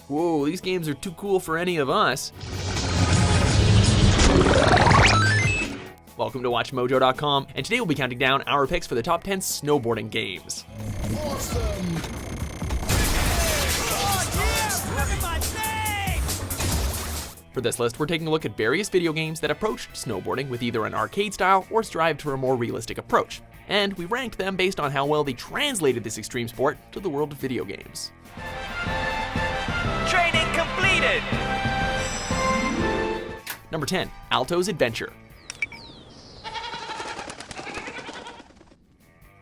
Whoa, these games are too cool for any of us. Welcome to WatchMojo.com, and today we'll be counting down our picks for the top 10 snowboarding games. Awesome. For this list, we're taking a look at various video games that approached snowboarding with either an arcade style or strived for a more realistic approach. And we ranked them based on how well they translated this extreme sport to the world of video games. Training completed! Number 10, Alto's Adventure.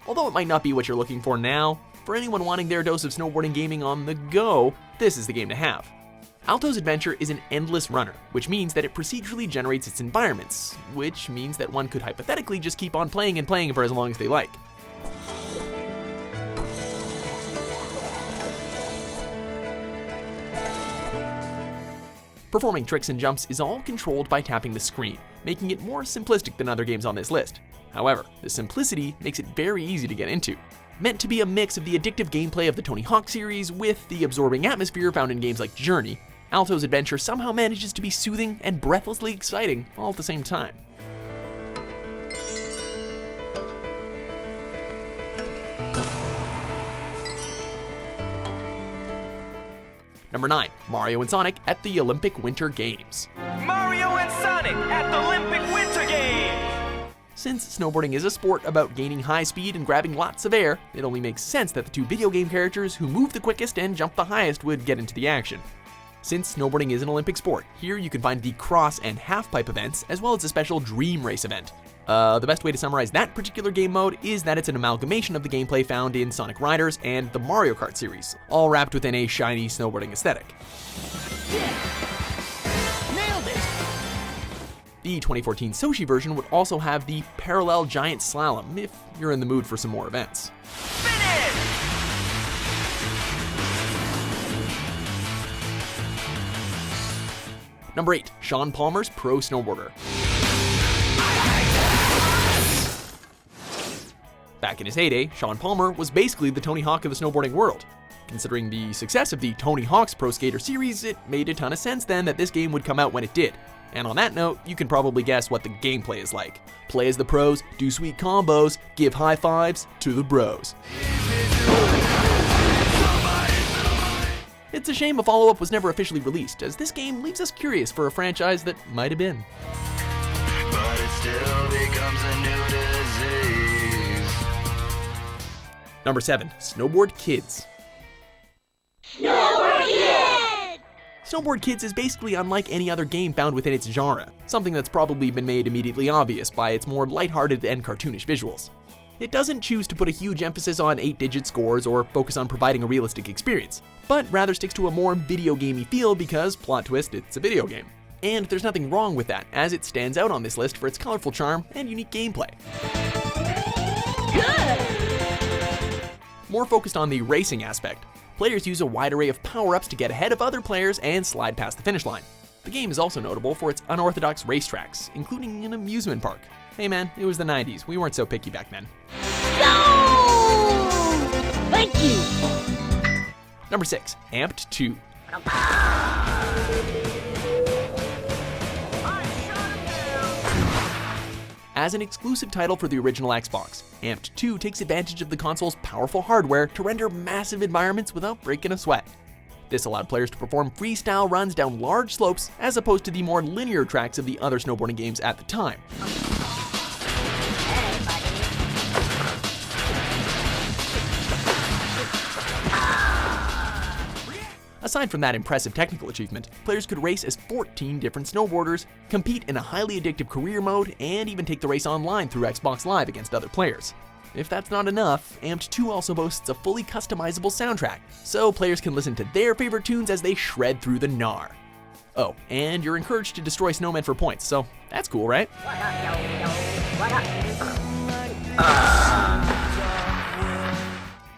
Although it might not be what you're looking for now, for anyone wanting their dose of snowboarding gaming on the go, this is the game to have. Alto's Adventure is an endless runner, which means that it procedurally generates its environments, which means that one could hypothetically just keep on playing and playing for as long as they like. Performing tricks and jumps is all controlled by tapping the screen, making it more simplistic than other games on this list. However, the simplicity makes it very easy to get into. Meant to be a mix of the addictive gameplay of the Tony Hawk series with the absorbing atmosphere found in games like Journey, Alto's Adventure somehow manages to be soothing and breathlessly exciting all at the same time. Number 9, Mario and Sonic at the Olympic Winter Games. Mario and Sonic at the Olympic Winter Games! Since snowboarding is a sport about gaining high speed and grabbing lots of air, it only makes sense that the two video game characters who move the quickest and jump the highest would get into the action. Since snowboarding is an Olympic sport, here you can find the cross and half-pipe events, as well as a special dream race event. The best way to summarize that particular game mode is that it's an amalgamation of the gameplay found in Sonic Riders and the Mario Kart series, all wrapped within a shiny snowboarding aesthetic. Nailed it. The 2014 Sochi version would also have the parallel giant slalom, if you're in the mood for some more events. Number 8, Shaun Palmer's Pro Snowboarder. Back in his heyday, Shaun Palmer was basically the Tony Hawk of the snowboarding world. Considering the success of the Tony Hawk's Pro Skater series, it made a ton of sense then that this game would come out when it did. And on that note, you can probably guess what the gameplay is like. Play as the pros, do sweet combos, give high fives to the bros. It's a shame a follow-up was never officially released, as this game leaves us curious for a franchise that might have been. But it still becomes a new disease. Number 7, Snowboard Kids. Snowboard Kids! Snowboard Kids is basically unlike any other game found within its genre, something that's probably been made immediately obvious by its more lighthearted and cartoonish visuals. It doesn't choose to put a huge emphasis on 8-digit scores or focus on providing a realistic experience, but rather sticks to a more video gamey feel because, plot twist, it's a video game. And there's nothing wrong with that, as it stands out on this list for its colorful charm and unique gameplay. Good! More focused on the racing aspect, players use a wide array of power-ups to get ahead of other players and slide past the finish line. The game is also notable for its unorthodox racetracks, including an amusement park. Hey man, it was the 90s, we weren't so picky back then. No! Thank you! Number 6, Amped 2. As an exclusive title for the original Xbox, Amped 2 takes advantage of the console's powerful hardware to render massive environments without breaking a sweat. This allowed players to perform freestyle runs down large slopes as opposed to the more linear tracks of the other snowboarding games at the time. Aside from that impressive technical achievement, players could race as 14 different snowboarders, compete in a highly addictive career mode, and even take the race online through Xbox Live against other players. If that's not enough, Amped 2 also boasts a fully customizable soundtrack, so players can listen to their favorite tunes as they shred through the gnar. Oh, and you're encouraged to destroy snowmen for points, so that's cool, right?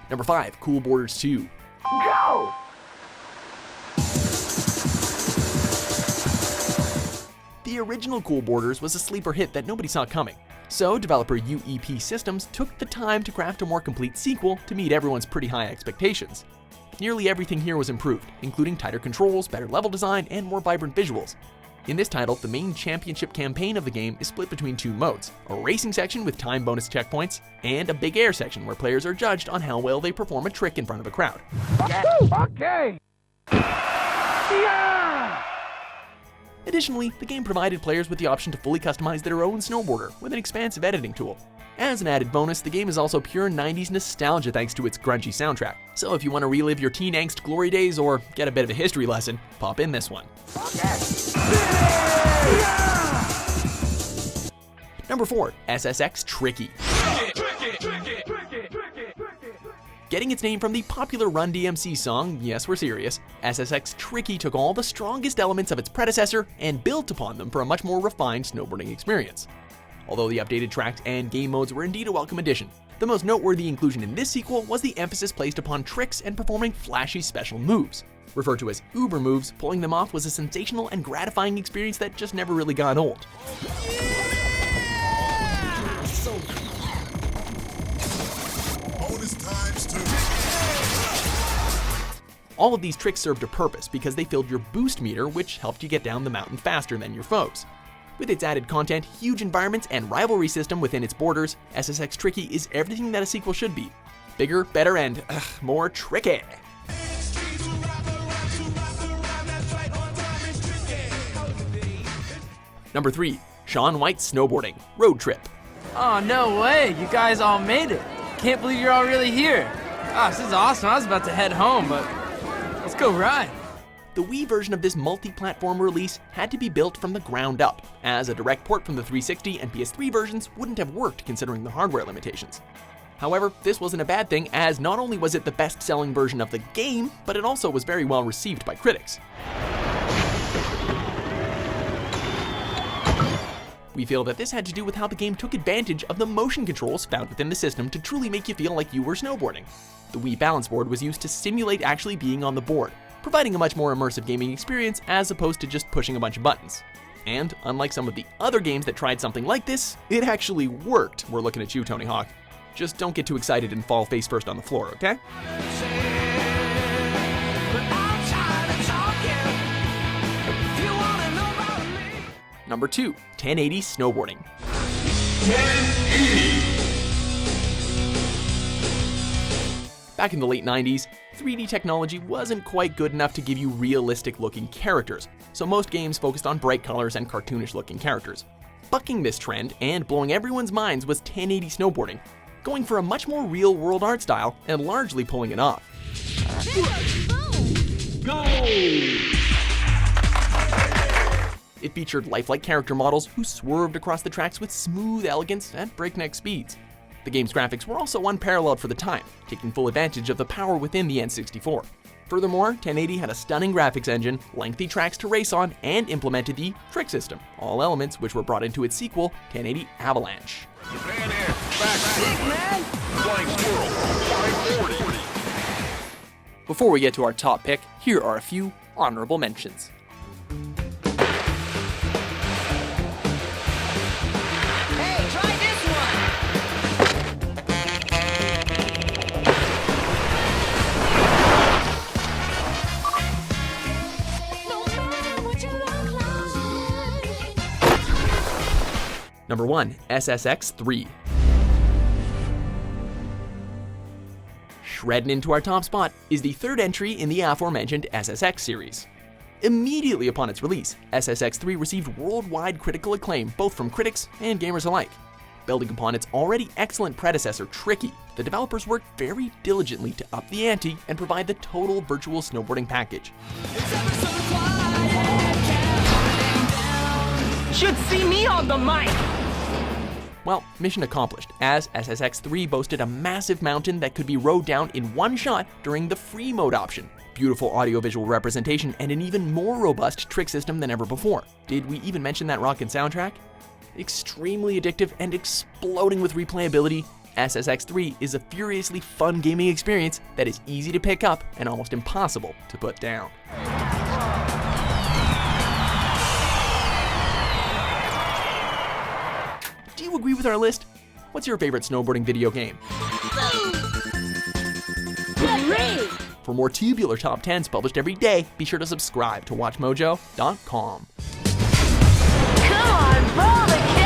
Number 5, Cool Borders 2. Go! The original Cool Borders was a sleeper hit that nobody saw coming, so developer UEP Systems took the time to craft a more complete sequel to meet everyone's pretty high expectations. nearly everything here was improved, including tighter controls, better level design, and more vibrant visuals. In this title, the main championship campaign of the game is split between two modes, a racing section with time bonus checkpoints, and a big air section where players are judged on how well they perform a trick in front of a crowd. Okay. Yeah. Additionally, the game provided players with the option to fully customize their own snowboarder with an expansive editing tool. As an added bonus, the game is also pure 90s nostalgia thanks to its grungy soundtrack. So if you want to relive your teen angst glory days or get a bit of a history lesson, pop in this one. Number 4, SSX Tricky. Getting its name from the popular Run DMC song, yes, we're serious, SSX Tricky took all the strongest elements of its predecessor and built upon them for a much more refined snowboarding experience. Although the updated tracks and game modes were indeed a welcome addition, the most noteworthy inclusion in this sequel was the emphasis placed upon tricks and performing flashy special moves. Referred to as Uber moves, pulling them off was a sensational and gratifying experience that just never really got old. All of these tricks served a purpose because they filled your boost meter, which helped you get down the mountain faster than your foes. With its added content, huge environments, and rivalry system within its borders, SSX Tricky is everything that a sequel should be. Bigger, better, and more tricky. Number 3, Shaun White's Snowboarding Road Trip. Oh, no way! You guys all made it! Can't believe you're all really here! Gosh, this is awesome. I was about to head home, but let's go ride. The Wii version of this multi-platform release had to be built from the ground up, as a direct port from the 360 and PS3 versions wouldn't have worked considering the hardware limitations. However, this wasn't a bad thing, as not only was it the best-selling version of the game, but it also was very well received by critics. We feel that this had to do with how the game took advantage of the motion controls found within the system to truly make you feel like you were snowboarding. The Wii balance board was used to simulate actually being on the board, providing a much more immersive gaming experience as opposed to just pushing a bunch of buttons. And unlike some of the other games that tried something like this, it actually worked. We're looking at you, Tony Hawk. Just don't get too excited and fall face first on the floor, okay? Number 2, 1080 Snowboarding. 1080! Back in the late 90s, 3D technology wasn't quite good enough to give you realistic looking characters, so most games focused on bright colors and cartoonish looking characters. Bucking this trend and blowing everyone's minds was 1080 Snowboarding, going for a much more real world art style and largely pulling it off. Go! It featured lifelike character models who swerved across the tracks with smooth elegance at breakneck speeds. The game's graphics were also unparalleled for the time, taking full advantage of the power within the N64. Furthermore, 1080 had a stunning graphics engine, lengthy tracks to race on, and implemented the trick system, all elements which were brought into its sequel, 1080 Avalanche. Before we get to our top pick, here are a few honorable mentions. Hey, try this one. Number 1, SSX 3. Shredding into our top spot is the third entry in the aforementioned SSX series. Immediately upon its release, SSX 3 received worldwide critical acclaim both from critics and gamers alike. Building upon its already excellent predecessor, Tricky, the developers worked very diligently to up the ante and provide the total virtual snowboarding package. Should see me on the mic. Well, mission accomplished, as SSX 3 boasted a massive mountain that could be rode down in one shot during the free mode option, beautiful audiovisual representation, and an even more robust trick system than ever before. Did we even mention that rockin' soundtrack? Extremely addictive and exploding with replayability, SSX 3 is a furiously fun gaming experience that is easy to pick up and almost impossible to put down. Do you agree with our list? What's your favorite snowboarding video game? Great. For more tubular top 10s published every day, be sure to subscribe to WatchMojo.com. Come on, roll the